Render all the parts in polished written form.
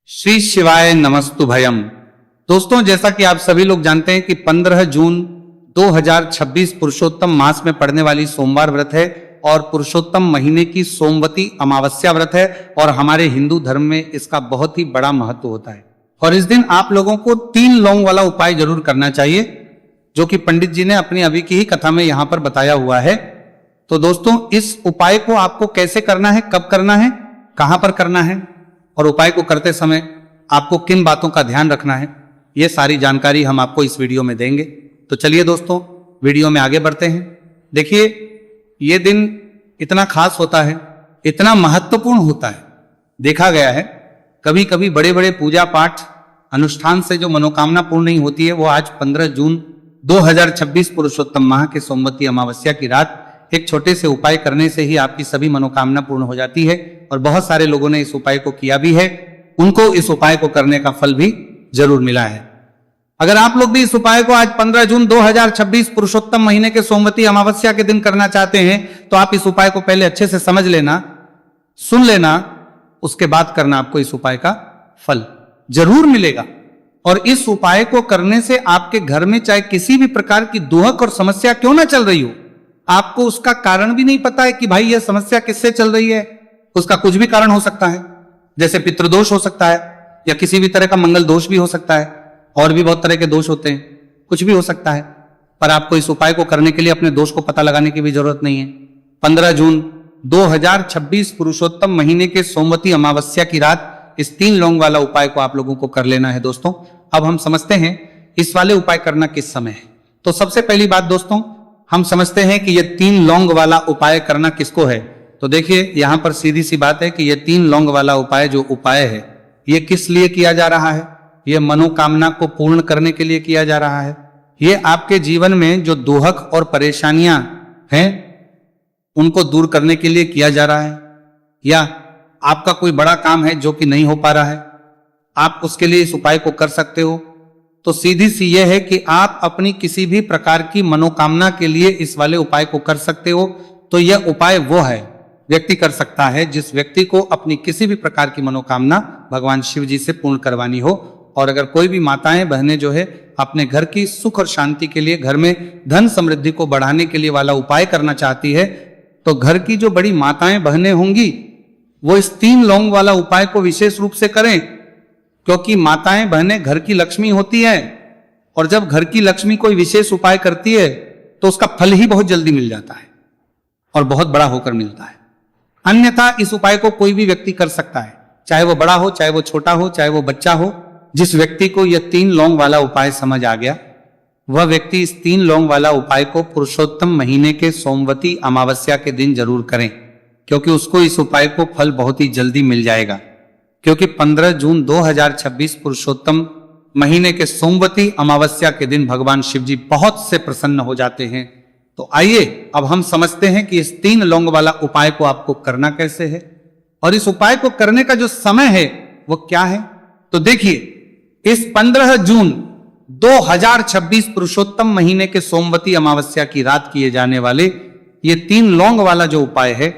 श्री शिवाय नमस्तु भयम। दोस्तों, जैसा कि आप सभी लोग जानते हैं कि 15 जून 2026 पुरुषोत्तम मास में पड़ने वाली सोमवार व्रत है और पुरुषोत्तम महीने की सोमवती अमावस्या व्रत है और हमारे हिंदू धर्म में इसका बहुत ही बड़ा महत्व होता है। और इस दिन आप लोगों को 3 लौंग वाला उपाय जरूर करना चाहिए, जो कि पंडित जी ने अपनी अभी की ही कथा में यहां पर बताया हुआ है। तो दोस्तों, इस उपाय को आपको कैसे करना है, कब करना है, कहां पर करना है और उपाय को करते समय आपको किन बातों का ध्यान रखना है, ये सारी जानकारी हम आपको इस वीडियो में देंगे। तो चलिए दोस्तों, वीडियो में आगे बढ़ते हैं। देखिए, ये दिन इतना खास होता है, इतना महत्वपूर्ण होता है। देखा गया है कभी कभी बड़े बड़े पूजा पाठ अनुष्ठान से जो मनोकामना पूर्ण नहीं होती है, वो आज 15 जून 2026 पुरुषोत्तम माह के सोमवती अमावस्या की रात एक छोटे से उपाय करने से ही आपकी सभी मनोकामना पूर्ण हो जाती है। और बहुत सारे लोगों ने इस उपाय को किया भी है, उनको इस उपाय को करने का फल भी जरूर मिला है। अगर आप लोग भी इस उपाय को आज 15 जून 2026 पुरुषोत्तम महीने के सोमवती अमावस्या के दिन करना चाहते हैं, तो आप इस उपाय को पहले अच्छे से समझ लेना, सुन लेना, उसके बाद करना, आपको इस उपाय का फल जरूर मिलेगा। और इस उपाय को करने से आपके घर में चाहे किसी भी प्रकार की दुहक और समस्या क्यों ना चल रही हो, आपको उसका कारण भी नहीं पता है कि भाई यह समस्या किससे चल रही है। उसका कुछ भी कारण हो सकता है, जैसे पितृदोष हो सकता है या किसी भी तरह का मंगल दोष भी हो सकता है, और भी बहुत तरह के दोष होते हैं, कुछ भी हो सकता है। पर आपको इस उपाय को करने के लिए अपने दोष को पता लगाने की भी जरूरत नहीं है। 15 जून 2026 पुरुषोत्तम महीने के सोमवती अमावस्या की रात इस 3 लौंग वाला उपाय को आप लोगों को कर लेना है। दोस्तों, अब हम समझते हैं इस वाले उपाय करना किस समय है। तो सबसे पहली बात दोस्तों, हम समझते हैं कि यह 3 लौंग वाला उपाय करना किसको है। तो देखिए, यहां पर सीधी सी बात है कि यह 3 लौंग वाला उपाय जो उपाय है, यह किस लिए किया जा रहा है। यह मनोकामना को पूर्ण करने के लिए किया जा रहा है। यह आपके जीवन में जो दुहक और परेशानियां हैं उनको दूर करने के लिए किया जा रहा है, या आपका कोई बड़ा काम है जो कि नहीं हो पा रहा है, आप उसके लिए इस उपाय को कर सकते हो। तो सीधी सी यह है कि आप अपनी किसी भी प्रकार की मनोकामना के लिए इस वाले उपाय को कर सकते हो। तो यह उपाय वो है व्यक्ति कर सकता है जिस व्यक्ति को अपनी किसी भी प्रकार की मनोकामना भगवान शिव जी से पूर्ण करवानी हो। और अगर कोई भी माताएं बहनें जो है अपने घर की सुख और शांति के लिए, घर में धन समृद्धि को बढ़ाने के लिए वाला उपाय करना चाहती है, तो घर की जो बड़ी माताएं बहनें होंगी वो इस 3 लौंग वाला उपाय को विशेष रूप से करें, क्योंकि माताएं बहनें घर की लक्ष्मी होती है। और जब घर की लक्ष्मी कोई विशेष उपाय करती है तो उसका फल ही बहुत जल्दी मिल जाता है और बहुत बड़ा होकर मिलता है। अन्यथा इस उपाय को कोई भी व्यक्ति कर सकता है, चाहे वो बड़ा हो, चाहे वो छोटा हो, चाहे वो बच्चा हो। जिस व्यक्ति को यह 3 लौंग वाला उपाय समझ आ गया, वह व्यक्ति इस 3 लौंग वाला उपाय को पुरुषोत्तम महीने के सोमवती अमावस्या के दिन जरूर करें, क्योंकि उसको इस उपाय को फल बहुत ही जल्दी मिल जाएगा। क्योंकि 15 जून 2026 पुरुषोत्तम महीने के सोमवती अमावस्या के दिन भगवान शिव जी बहुत से प्रसन्न हो जाते हैं। तो आइए अब हम समझते हैं कि इस 3 लौंग वाला उपाय को आपको करना कैसे है और इस उपाय को करने का जो समय है वो क्या है। तो देखिए, इस 15 जून 2026 पुरुषोत्तम महीने के सोमवती अमावस्या की रात किए जाने वाले ये 3 लौंग वाला जो उपाय है,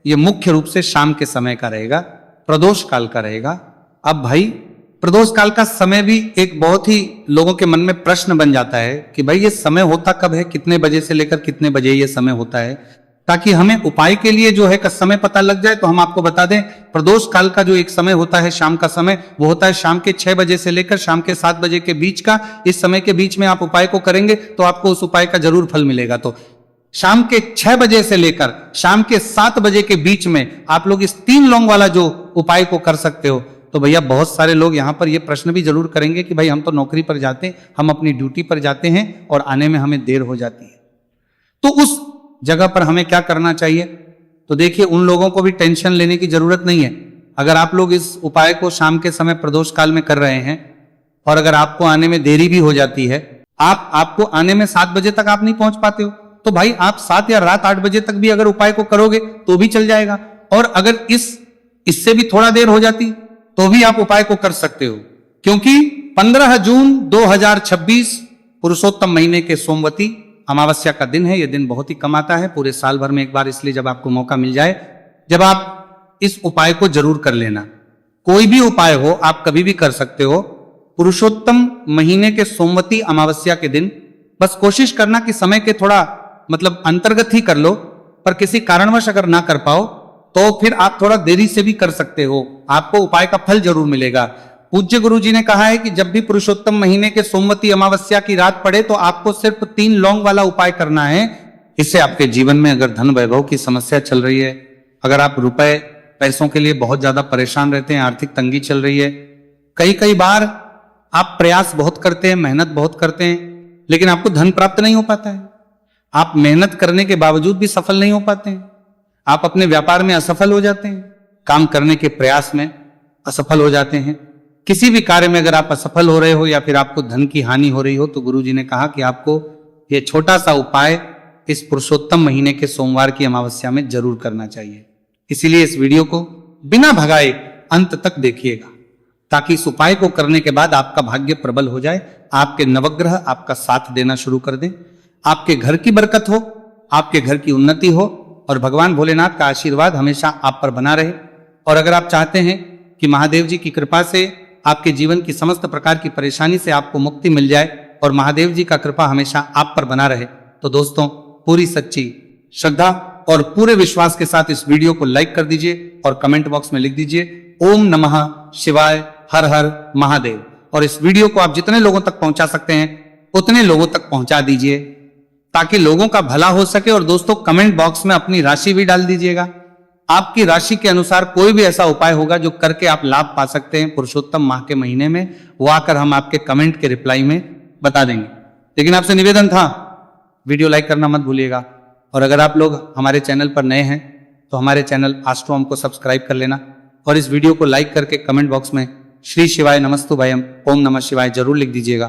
ये मुख्य रूप से शाम के समय का रहेगा, प्रदोष काल का रहेगा। अब भाई, प्रदोष काल का समय भी एक बहुत ही लोगों के मन में प्रश्न बन जाता है कि भाई ये समय होता कब है, कितने बजे से लेकर कितने बजे ये समय होता है, ताकि हमें उपाय के लिए जो है का समय पता लग जाए। तो हम आपको बता दें, प्रदोष काल का जो एक समय होता है शाम का समय, वो होता है शाम के 6 बजे से लेकर शाम के 7 बजे के बीच का। इस समय के बीच में आप उपाय को करेंगे तो आपको उस उपाय का जरूर फल मिलेगा। तो शाम के 6 बजे से लेकर शाम के 7 बजे के बीच में आप लोग इस 3 लौंग वाला जो उपाय को कर सकते हो। तो भैया, बहुत सारे लोग यहां पर ये प्रश्न भी जरूर करेंगे कि भाई हम तो नौकरी पर जाते हैं, हम अपनी ड्यूटी पर जाते हैं और आने में हमें देर हो जाती है, तो उस जगह पर हमें क्या करना चाहिए। तो देखिए, उन लोगों को भी टेंशन लेने की जरूरत नहीं है। अगर आप लोग इस उपाय को शाम के समय प्रदोष काल में कर रहे हैं और अगर आपको आने में देरी भी हो जाती है, आपको आने में 7 बजे तक आप नहीं पहुंच पाते हो, तो भाई आप 7 या रात 8 बजे तक भी अगर उपाय को करोगे तो भी चल जाएगा। और अगर इससे भी थोड़ा देर हो जाती तो भी आप उपाय को कर सकते हो, क्योंकि 15 जून 2026 पुरुषोत्तम महीने के सोमवती अमावस्या का दिन है। यह दिन बहुत ही कम आता है पूरे साल भर में एक बार, इसलिए जब आपको मौका मिल जाए, जब आप इस उपाय को जरूर कर लेना। कोई भी उपाय हो आप कभी भी कर सकते हो। पुरुषोत्तम महीने के सोमवती अमावस्या के दिन बस कोशिश करना कि समय के थोड़ा मतलब अंतर्गत ही कर लो, पर किसी कारणवश अगर ना कर पाओ तो फिर आप थोड़ा देरी से भी कर सकते हो, आपको उपाय का फल जरूर मिलेगा। पूज्य गुरु जी ने कहा है कि जब भी पुरुषोत्तम महीने के सोमवती अमावस्या की रात पड़े तो आपको सिर्फ 3 लौंग वाला उपाय करना है। इससे आपके जीवन में अगर धन वैभव की समस्या चल रही है, अगर आप रुपए पैसों के लिए बहुत ज्यादा परेशान रहते हैं, आर्थिक तंगी चल रही है, कई बार आप प्रयास बहुत करते हैं, मेहनत बहुत करते हैं, लेकिन आपको धन प्राप्त नहीं हो पाता है, आप मेहनत करने के बावजूद भी सफल नहीं हो पाते हैं, आप अपने व्यापार में असफल हो जाते हैं, काम करने के प्रयास में असफल हो जाते हैं, किसी भी कार्य में अगर आप असफल हो रहे हो या फिर आपको धन की हानि हो रही हो, तो गुरु जी ने कहा कि आपको ये छोटा सा उपाय इस पुरुषोत्तम महीने के सोमवार की अमावस्या में जरूर करना चाहिए। इसीलिए इस वीडियो को बिना भगाए अंत तक देखिएगा, ताकि इस उपाय को करने के बाद आपका भाग्य प्रबल हो जाए, आपके नवग्रह आपका साथ देना शुरू कर दें, आपके घर की बरकत हो, आपके घर की उन्नति हो और भगवान भोलेनाथ का आशीर्वाद हमेशा आप पर बना रहे। और अगर आप चाहते हैं कि महादेव जी की कृपा से आपके जीवन की समस्त प्रकार की परेशानी से आपको मुक्ति मिल जाए और महादेव जी का कृपा हमेशा आप पर बना रहे, तो दोस्तों पूरी सच्ची श्रद्धा और पूरे विश्वास के साथ इस वीडियो को लाइक कर दीजिए और कमेंट बॉक्स में लिख दीजिए ओम नमः शिवाय, हर हर महादेव। और इस वीडियो को आप जितने लोगों तक पहुंचा सकते हैं उतने लोगों तक पहुंचा दीजिए, ताकि लोगों का भला हो सके। और दोस्तों कमेंट बॉक्स में अपनी राशि भी डाल दीजिएगा, आपकी राशि के अनुसार कोई भी ऐसा उपाय होगा जो करके आप लाभ पा सकते हैं पुरुषोत्तम माह के महीने में, वो आकर हम आपके कमेंट के रिप्लाई में बता देंगे। लेकिन आपसे निवेदन था, वीडियो लाइक करना मत भूलिएगा। और अगर आप लोग हमारे चैनल पर नए हैं तो हमारे चैनल आस्ट्रोम को सब्सक्राइब कर लेना और इस वीडियो को लाइक करके कमेंट बॉक्स में श्री शिवाय नमस्तु भयम ओम नमः शिवाय जरूर लिख दीजिएगा।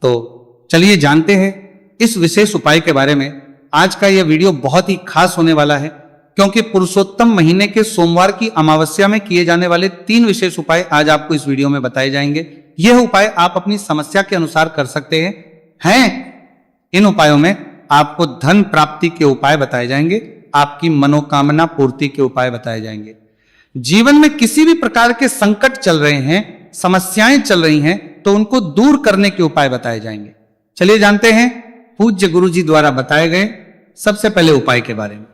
तो चलिए जानते हैं इस विशेष उपाय के बारे में। आज का यह वीडियो बहुत ही खास होने वाला है, क्योंकि पुरुषोत्तम महीने के सोमवार की अमावस्या में किए जाने वाले 3 विशेष उपाय आज आपको इस वीडियो में बताए जाएंगे। यह उपाय आप अपनी समस्या के अनुसार कर सकते हैं। इन उपायों में आपको धन प्राप्ति के उपाय बताए जाएंगे, आपकी मनोकामना पूर्ति के उपाय बताए जाएंगे। जीवन में किसी भी प्रकार के संकट चल रहे हैं, समस्याएं चल रही हैं, तो उनको दूर करने के उपाय बताए जाएंगे। चलिए जानते हैं पूज्य गुरु जी द्वारा बताए गए सबसे पहले उपाय के बारे में।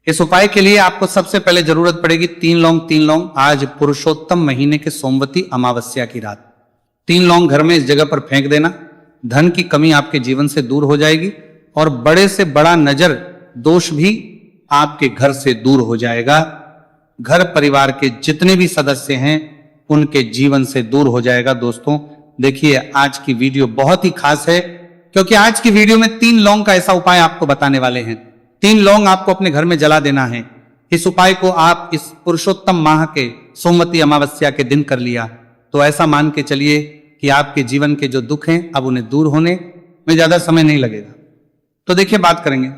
इस उपाय के लिए आपको सबसे पहले जरूरत पड़ेगी 3 लौंग। आज पुरुषोत्तम महीने के सोमवती अमावस्या की रात 3 लौंग घर में इस जगह पर फेंक देना। धन की कमी आपके जीवन से दूर हो जाएगी और बड़े से बड़ा नजर दोष भी आपके घर से दूर हो जाएगा। घर परिवार के जितने भी सदस्य हैं उनके जीवन से दूर हो जाएगा। दोस्तों देखिए आज की वीडियो बहुत ही खास है, क्योंकि आज की वीडियो में 3 लौंग का ऐसा उपाय आपको बताने वाले हैं। 3 लौंग आपको अपने घर में जला देना है। इस उपाय को आप इस पुरुषोत्तम माह के सोमवती अमावस्या के दिन कर लिया तो ऐसा मान के चलिए कि आपके जीवन के जो दुख हैं अब उन्हें दूर होने में ज्यादा समय नहीं लगेगा। तो देखिए बात करेंगे।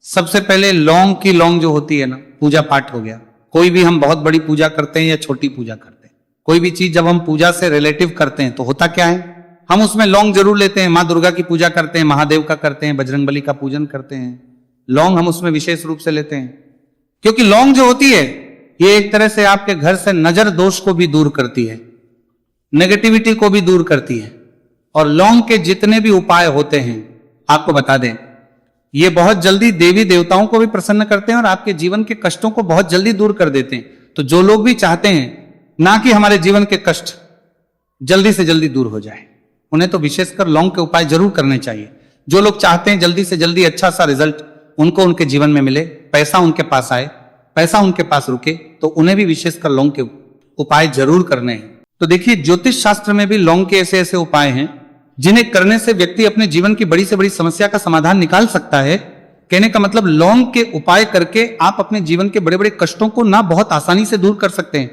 सबसे पहले लौंग की लौंग जो होती है ना, पूजा पाठ हो गया। कोई भी हम बहुत बड़ी पूजा करते हैं या छोटी पूजा करते हैं, कोई भी चीज जब हम पूजा से रिलेटिव करते हैं तो होता क्या है, हम उसमें लौंग जरूर लेते हैं। माँ दुर्गा की पूजा करते हैं, महादेव का करते हैं, बजरंगबली का पूजन करते हैं, लौंग हम उसमें विशेष रूप से लेते हैं, क्योंकि लौंग जो होती है ये एक तरह से आपके घर से नजर दोष को भी दूर करती है, नेगेटिविटी को भी दूर करती है। और लौंग के जितने भी उपाय होते हैं आपको बता दें, ये बहुत जल्दी देवी देवताओं को भी प्रसन्न करते हैं और आपके जीवन के कष्टों को बहुत जल्दी दूर कर देते हैं। तो जो लोग भी चाहते हैं ना कि हमारे जीवन के कष्ट जल्दी से जल्दी दूर हो जाए, उन्हें तो विशेषकर लौंग के उपाय जरूर करने चाहिए। जो लोग चाहते हैं जल्दी से जल्दी अच्छा सा रिजल्ट उनको उनके जीवन में मिले, पैसा उनके पास आए, पैसा उनके पास रुके, तो उन्हें भी विशेषकर लौंग के उपाय जरूर करने हैं। तो देखिए ज्योतिष शास्त्र में भी लौंग के ऐसे ऐसे उपाय हैं जिन्हें करने से व्यक्ति अपने जीवन की बड़ी से बड़ी समस्या का समाधान निकाल सकता है। कहने का मतलब लौंग के उपाय करके आप अपने जीवन के बड़े बड़े कष्टों को ना बहुत आसानी से दूर कर सकते हैं।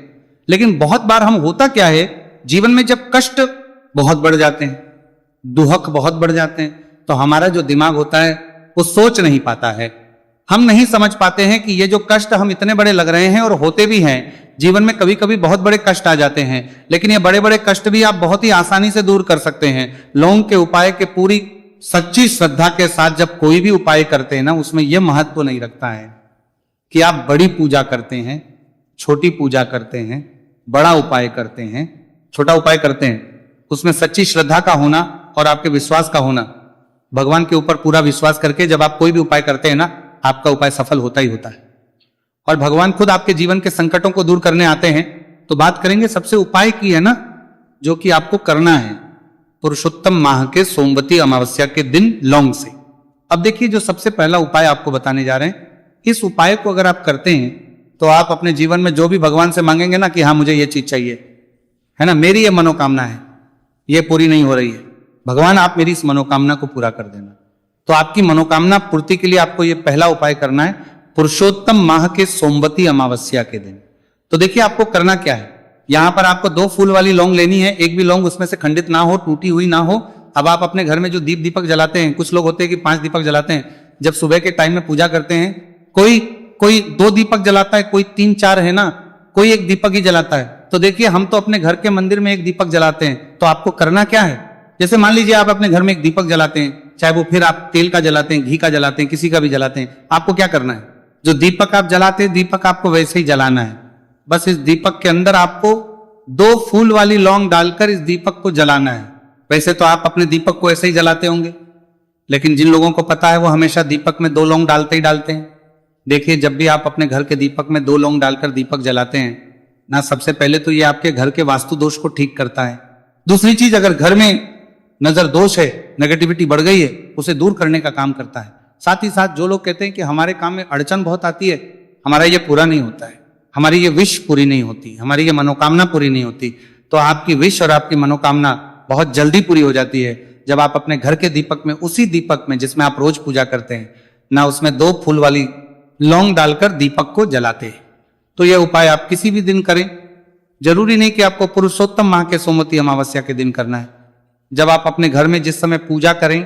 लेकिन बहुत बार हम होता क्या है, जीवन में जब कष्ट बहुत बढ़ जाते हैं, दुहक बहुत बढ़ जाते हैं, तो हमारा जो दिमाग होता है वो सोच नहीं पाता है। हम नहीं समझ पाते हैं कि ये जो कष्ट हम इतने बड़े लग रहे हैं और होते भी हैं, जीवन में कभी कभी बहुत बड़े कष्ट आ जाते हैं, लेकिन ये बड़े बड़े कष्ट भी आप बहुत ही आसानी से दूर कर सकते हैं। लौंग के उपाय के पूरी सच्ची श्रद्धा के साथ जब कोई भी उपाय करते हैं ना, उसमें यह महत्व नहीं रखता है कि आप बड़ी पूजा करते हैं, छोटी पूजा करते हैं, बड़ा उपाय करते हैं, छोटा उपाय करते हैं, उसमें सच्ची श्रद्धा का होना और आपके विश्वास का होना, भगवान के ऊपर पूरा विश्वास करके जब आप कोई भी उपाय करते हैं ना, आपका उपाय सफल होता ही होता है। और भगवान खुद आपके जीवन के संकटों को दूर करने आते हैं। तो बात करेंगे सबसे उपाय की है ना, जो कि आपको करना है पुरुषोत्तम माह के सोमवती अमावस्या के दिन लौंग से। अब देखिए, जो सबसे पहला उपाय आपको बताने जा रहे हैं, इस उपाय को अगर आप करते हैं तो आप अपने जीवन में जो भी भगवान से मांगेंगे ना कि हाँ मुझे ये चीज चाहिए, है ना, मेरी ये मनोकामना है, ये पूरी नहीं हो रही है, भगवान आप मेरी इस मनोकामना को पूरा कर देना। तो आपकी मनोकामना पूर्ति के लिए आपको ये पहला उपाय करना है पुरुषोत्तम माह के सोमवती अमावस्या के दिन। तो देखिए आपको करना क्या है, यहां पर आपको 2 फूल वाली लौंग लेनी है, एक भी लौंग उसमें से खंडित ना हो, टूटी हुई ना हो। अब आप अपने घर में जो दीपक जलाते हैं, कुछ लोग होते हैं कि 5 दीपक जलाते हैं, जब सुबह के टाइम में पूजा करते हैं, कोई 2 दीपक जलाता है, कोई 3-4 है ना, कोई 1 दीपक ही जलाता है। तो देखिए हम तो अपने घर के मंदिर में 1 दीपक जलाते हैं। तो आपको करना क्या है, जैसे मान लीजिए आप अपने घर में 1 दीपक जलाते हैं, चाहे वो फिर आप तेल का जलाते हैं, घी का जलाते हैं, किसी का भी जलाते हैं, आपको क्या करना है, जो दीपक आप जलाते हैं दीपक आपको वैसे ही जलाना है। बस इस दीपक के अंदर आपको 2 फूल वाली लौंग डालकर इस दीपक को जलाना है। वैसे तो आप अपने दीपक को ऐसे ही जलाते होंगे, लेकिन जिन लोगों को पता है वो हमेशा दीपक में 2 लौंग डालते ही डालते हैं। देखिए जब भी आप अपने घर के दीपक में 2 लौंग डालकर दीपक जलाते हैं ना, सबसे पहले तो ये आपके घर के वास्तु दोष को ठीक करता है। दूसरी चीज, अगर घर में नजर दोष है, नेगेटिविटी बढ़ गई है, उसे दूर करने का काम करता है। साथ ही साथ जो लोग कहते हैं कि हमारे काम में अड़चन बहुत आती है, हमारा ये पूरा नहीं होता है, हमारी ये विश पूरी नहीं होती, हमारी ये मनोकामना पूरी नहीं होती, तो आपकी विश और आपकी मनोकामना बहुत जल्दी पूरी हो जाती है जब आप अपने घर के दीपक में, उसी दीपक में जिसमें आप रोज पूजा करते हैं ना, उसमें 2 फूल वाली लौंग डालकर दीपक को जलाते हैं। तो यह उपाय आप किसी भी दिन करें, जरूरी नहीं कि आपको पुरुषोत्तम माह के सोमवती अमावस्या के दिन करना है। जब आप अपने घर में जिस समय पूजा करें,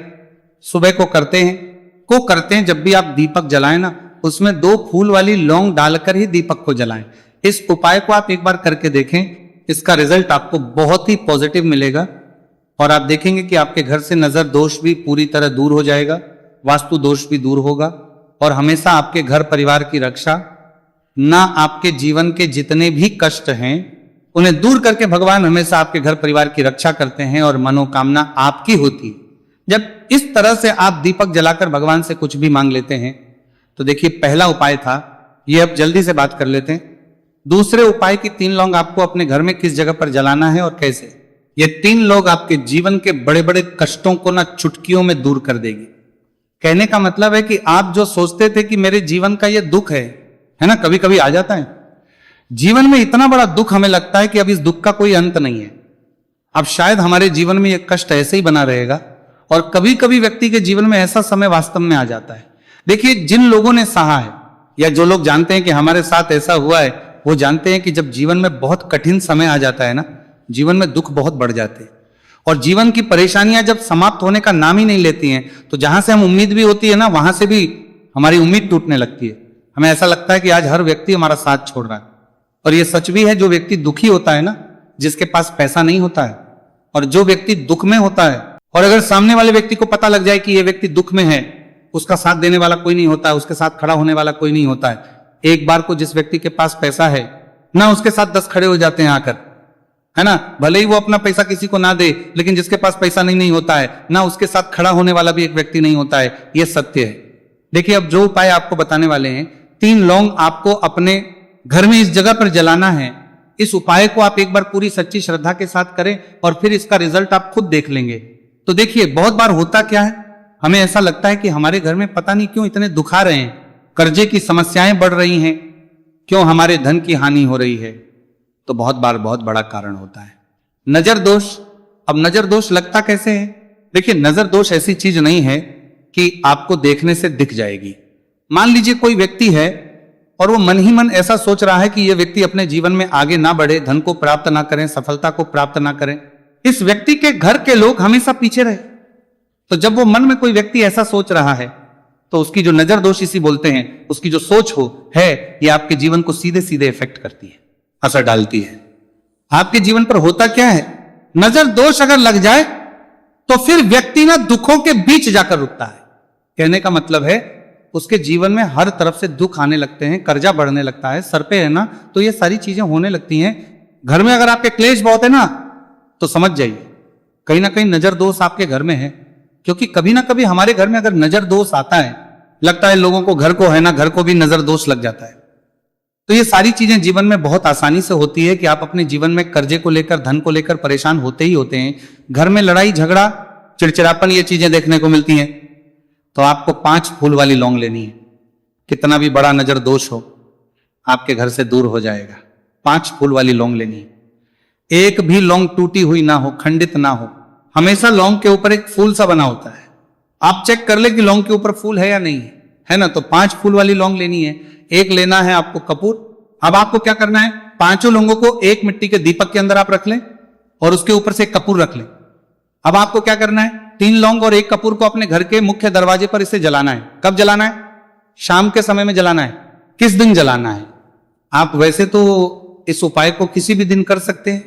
सुबह को करते हैं, जब भी आप दीपक जलाएं ना, उसमें 2 फूल वाली लौंग डालकर ही दीपक को जलाएं। इस उपाय को आप एक बार करके देखें, इसका रिजल्ट आपको बहुत ही पॉजिटिव मिलेगा और आप देखेंगे कि आपके घर से नजर दोष भी पूरी तरह दूर हो जाएगा, वास्तु दोष भी दूर होगा और हमेशा आपके घर परिवार की रक्षा, ना आपके जीवन के जितने भी कष्ट हैं उन्हें दूर करके भगवान हमेशा आपके घर परिवार की रक्षा करते हैं और मनोकामना आपकी होती है। जब इस तरह से आप दीपक जलाकर भगवान से कुछ भी मांग लेते हैं, तो देखिए पहला उपाय था ये, अब जल्दी से बात कर लेते हैं। दूसरे उपाय की 3 लौंग आपको अपने घर में किस जगह पर जलाना है और कैसे। ये 3 लौंग आपके जीवन के बड़े बड़े कष्टों को ना चुटकियों में दूर कर देगी। कहने का मतलब है कि आप जो सोचते थे कि मेरे जीवन का ये दुख है ना, कभी कभी आ जाता है जीवन में इतना बड़ा दुख, हमें लगता है कि अब इस दुख का कोई अंत नहीं है, अब शायद हमारे जीवन में ये कष्ट ऐसे ही बना रहेगा। और कभी कभी व्यक्ति के जीवन में ऐसा समय वास्तव में आ जाता है। देखिए जिन लोगों ने सहा है या जो लोग जानते हैं कि हमारे साथ ऐसा हुआ है, वो जानते हैं कि जब जीवन में बहुत कठिन समय आ जाता है ना, जीवन में दुख बहुत बढ़ जाते हैं और जीवन की परेशानियां जब समाप्त होने का नाम ही नहीं लेती हैं, तो जहां से हम उम्मीद भी होती है ना, वहां से भी हमारी उम्मीद टूटने लगती है। हमें ऐसा लगता है कि आज हर व्यक्ति हमारा साथ छोड़ रहा है। और ये सच भी है, जो व्यक्ति दुखी होता है ना, जिसके पास पैसा नहीं होता है, और जो व्यक्ति दुख में होता है, और अगर सामने वाले व्यक्ति को पता लग जाए कि ये व्यक्ति दुख में है, उसका साथ देने वाला कोई नहीं होता है, उसके साथ खड़ा होने वाला कोई नहीं होता है। एक बार को जिस व्यक्ति के पास पैसा है ना, उसके साथ 10 खड़े हो जाते हैं आकर, है ना, भले ही वो अपना पैसा किसी को ना दे, लेकिन जिसके पास पैसा नहीं होता है ना, उसके साथ खड़ा होने वाला भी एक व्यक्ति नहीं होता है। ये सत्य है। देखिए अब जो उपाय आपको बताने वाले हैं, 3 लौंग आपको अपने घर में इस जगह पर जलाना है। इस उपाय को आप एक बार पूरी सच्ची श्रद्धा के साथ करें और फिर इसका रिजल्ट आप खुद देख लेंगे। तो देखिए बहुत बार होता क्या है, हमें ऐसा लगता है कि हमारे घर में पता नहीं क्यों इतने दुख आ रहे हैं, कर्जे की समस्याएं बढ़ रही हैं, क्यों हमारे धन की हानि हो रही है। तो बहुत बार बहुत बड़ा कारण होता है नजर दोष। अब नजर दोष लगता कैसे है? देखिए नजर दोष ऐसी चीज नहीं है कि आपको देखने से दिख जाएगी। मान लीजिए कोई व्यक्ति है और वो मन ही मन ऐसा सोच रहा है कि ये व्यक्ति अपने जीवन में आगे ना बढ़े, धन को प्राप्त ना करें, सफलता को प्राप्त ना करें, इस व्यक्ति के घर के लोग हमेशा पीछे रहे। तो जब वो मन में कोई व्यक्ति ऐसा सोच रहा है, तो उसकी जो नजर दोष इसी बोलते हैं, उसकी जो सोच है, ये आपके जीवन को सीधे सीधे इफेक्ट करती है, असर डालती है। आपके जीवन पर होता क्या है, नजर दोष अगर लग जाए तो फिर व्यक्ति ना दुखों के बीच जाकर रुकता है। कहने का मतलब है उसके जीवन में हर तरफ से दुख आने लगते हैं, कर्जा बढ़ने लगता है, सर पे है ना, तो ये सारी चीजें होने लगती हैं। घर में अगर आपके क्लेश बहुत है ना, तो समझ जाइए कहीं ना कहीं नजर दोष आपके घर में है। क्योंकि कभी ना कभी हमारे घर में अगर नजर दोष आता है, लगता है लोगों को घर को है ना, घर को भी नजर दोष लग जाता है। तो ये सारी चीजें जीवन में बहुत आसानी से होती है कि आप अपने जीवन में कर्जे को लेकर, धन को लेकर परेशान होते ही होते हैं। घर में लड़ाई झगड़ा, चिड़चिड़ापन, ये चीजें देखने को मिलती हैं। तो आपको 5 फूल वाली लौंग लेनी है। कितना भी बड़ा नजर दोष हो, आपके घर से दूर हो जाएगा। 5 फूल वाली लौंग लेनी है। एक भी लौंग टूटी हुई ना हो, खंडित ना हो। हमेशा लौंग के ऊपर एक फूल सा बना होता है। आप चेक कर ले कि लौंग के ऊपर फूल है या नहीं है, है ना। तो 5 फूल वाली लौंग लेनी है। एक लेना है आपको कपूर। अब आपको क्या करना है, 5 लौंगों को एक मिट्टी के दीपक के अंदर आप रख लें और उसके ऊपर से एक कपूर रख लें। अब आपको क्या करना है, 3 लौंग और 1 कपूर को अपने घर के मुख्य दरवाजे पर इसे जलाना है। कब जलाना है? शाम के समय में जलाना है। किस दिन जलाना है? आप वैसे तो इस उपाय को किसी भी दिन कर सकते हैं।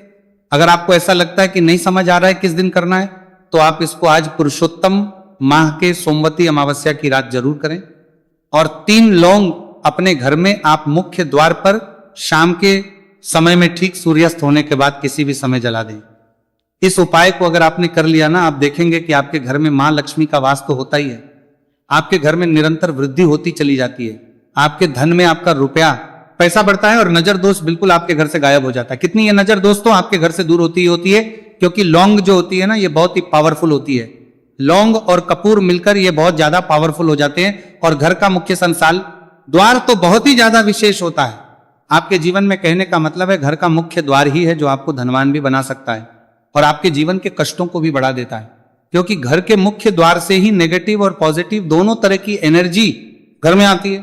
अगर आपको ऐसा लगता है कि नहीं समझ आ रहा है किस दिन करना है, तो आप इसको आज पुरुषोत्तम माह के सोमवती अमावस्या की रात जरूर करें। और 3 लौंग अपने घर में आप मुख्य द्वार पर शाम के समय में ठीक सूर्यास्त होने के बाद किसी भी समय जला दें। इस उपाय को अगर आपने कर लिया ना, आप देखेंगे कि आपके घर में मां लक्ष्मी का वास तो होता ही है। आपके घर में निरंतर वृद्धि होती चली जाती है। आपके धन में आपका रुपया पैसा बढ़ता है और नजर दोष बिल्कुल आपके घर से गायब हो जाता है। कितनी ये नजर दोष तो आपके घर से दूर होती ही होती है, क्योंकि लौंग जो होती है ना, ये बहुत ही पावरफुल होती है। लौंग और कपूर मिलकर ये बहुत ज्यादा पावरफुल हो जाते हैं। और घर का मुख्य संसाल द्वार तो बहुत ही ज्यादा विशेष होता है आपके जीवन में। कहने का मतलब है घर का मुख्य द्वार ही है जो आपको धनवान भी बना सकता है और आपके जीवन के कष्टों को भी बढ़ा देता है। क्योंकि घर के मुख्य द्वार से ही नेगेटिव और पॉजिटिव दोनों तरह की एनर्जी घर में आती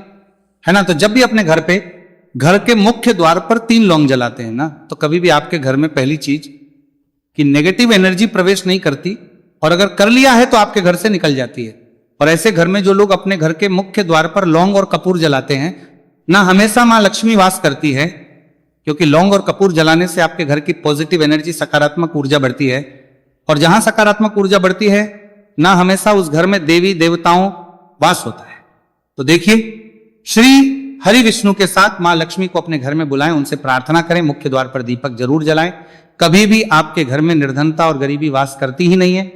है ना। तो जब भी अपने घर पे घर के मुख्य द्वार पर 3 लौंग जलाते हैं ना, तो कभी भी आपके घर में पहली चीज कि नेगेटिव एनर्जी प्रवेश नहीं करती, और अगर कर लिया है तो आपके घर से निकल जाती है। और ऐसे घर में जो लोग अपने घर के मुख्य द्वार पर लौंग और कपूर जलाते हैं ना, हमेशा मां लक्ष्मी वास करती है। क्योंकि लौंग और कपूर जलाने से आपके घर की पॉजिटिव एनर्जी, सकारात्मक ऊर्जा बढ़ती है। और जहां सकारात्मक ऊर्जा बढ़ती है ना, हमेशा उस घर में देवी देवताओं वास होता है। तो देखिए, श्री हरि विष्णु के साथ मां लक्ष्मी को अपने घर में बुलाएं, उनसे प्रार्थना करें, मुख्य द्वार पर दीपक जरूर जलाएं। कभी भी आपके घर में निर्धनता और गरीबी वास करती ही नहीं है।